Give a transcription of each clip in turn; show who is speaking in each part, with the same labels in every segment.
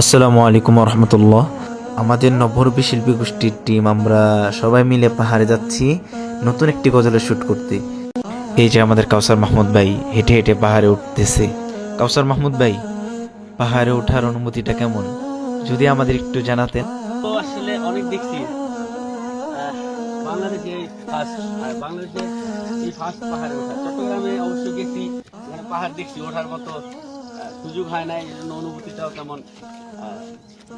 Speaker 1: আসসালামু আলাইকুম রহমতুল্লাহ। আমাদের নবরূপী শিল্পী গোষ্ঠীর টিম আমরা সবাই মিলে পাহাড়ে যাচ্ছি নতুন একটি গজলের শ্যুট করতে। এই যে আমাদের কাউসার মাহমুদ ভাই হেঁটে হেঁটে পাহাড়ে উঠতেছে। কাউসার মাহমুদ ভাই, পাহাড়ে ওঠার অনুভূতিটা কেমন যদি আমাদের একটু জানাতেন।
Speaker 2: তো আসলে অনেক দেখছি বাংলাদেশে ফার্স্ট আর বাংলাদেশে এই ফার্স্ট পাহাড়ে ওঠা। চট্টগ্রামে অবশ্য গেছি, মানে পাহাড় দেখছি, ওঠার মতো সুযোগ হয় নাই, এই জন্য অনুভূতিটাও তেমন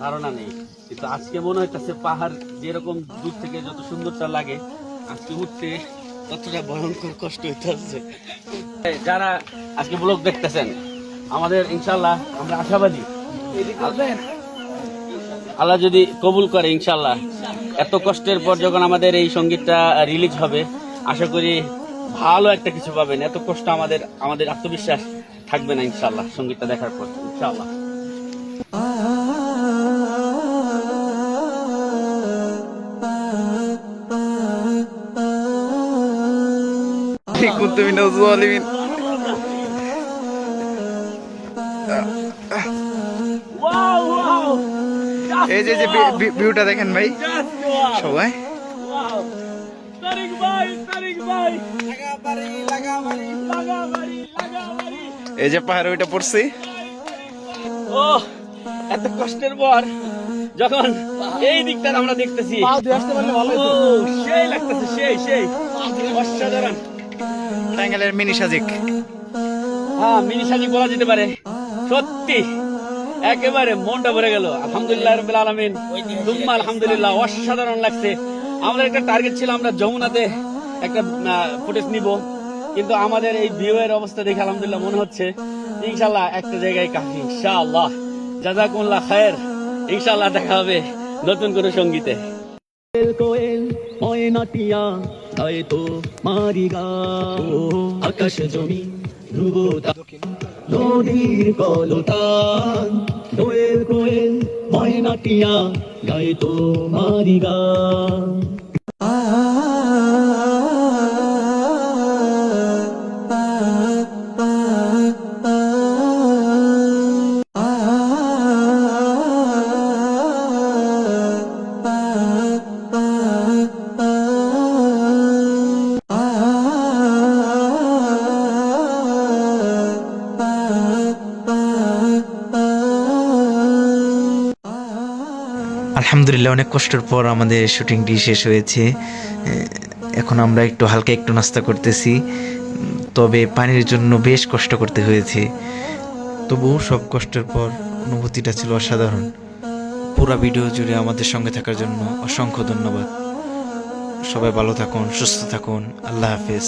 Speaker 2: ধারণা নেই। কিন্তু আজকে মনে হইতেছে পাহাড় যেরকম দূর থেকে যত সুন্দরটা লাগে, আজকে উঠতে ততটা ভয়ঙ্কর কষ্ট হইতেছে। যারা আজকে ব্লগ দেখতেছেন, আমাদের ইনশাল্লাহ আমরা আশাবাদী আল্লাহ যদি কবুল করে ইনশাল্লাহ এত কষ্টের পর যখন আমাদের এই সঙ্গীতটা রিলিজ হবে, আশা করি ভালো একটা কিছু পাবেন। এত কষ্ট আমাদের আত্মবিশ্বাস থাকবে না ইনশাল্লাহ সঙ্গীতটা দেখার পর ইনশাল্লাহ।
Speaker 3: এই যে ভিউটা দেখেন ভাই সবাই। এই যে পাহাড় ওইটা পড়ছি।
Speaker 2: ও এত কষ্টের পর যখন এই দিকটা আমরা দেখতেছি, সেই লাগতেছে, সেই অসাধারণ।
Speaker 3: টাঙ্গাইলের মিনি সাজিক,
Speaker 2: হ্যাঁ মিনি সাজিক বলা যেতে পারে। সত্যি একেবারে মনটা ভরে গেল। আলহামদুলিল্লাহ রাব্বিল আলামিন, সুম্মা আলহামদুলিল্লাহ, অসাধারণ লাগছে। আমাদের একটা টার্গেট ছিল আমরা যমুনাতে একটা ফুটেজ নিব, কিন্তু আমাদের এই ভিউ এর অবস্থা দেখে আলহামদুলিল্লাহ মনে হচ্ছে ইনশাআল্লাহ একটা জায়গায় কাফি। ইনশাআল্লাহ জাযাকুমুল্লাহ খায়ের। ইনশাআল্লাহ দেখা হবে নতুন কোনো সঙ্গীতে। আকাশ জমি নদীর কলতান, দোয়েল কোয়েল ময়নাটিয়া গায়ে তো মারি গান।
Speaker 1: আলহামদুলিল্লাহ, অনেক কষ্টের পর আমাদের শুটিংটি শেষ হয়েছে। এখন আমরা একটু হালকা একটু নাস্তা করতেছি, তবে পানির জন্য বেশ কষ্ট করতে হয়েছে। তবুও সব কষ্টের পর অনুভূতিটা ছিল অসাধারণ। পুরো ভিডিও জুড়ে আমাদের সঙ্গে থাকার জন্য অসংখ্য ধন্যবাদ। সবাই ভালো থাকুন, সুস্থ থাকুন। আল্লাহ হাফেজ।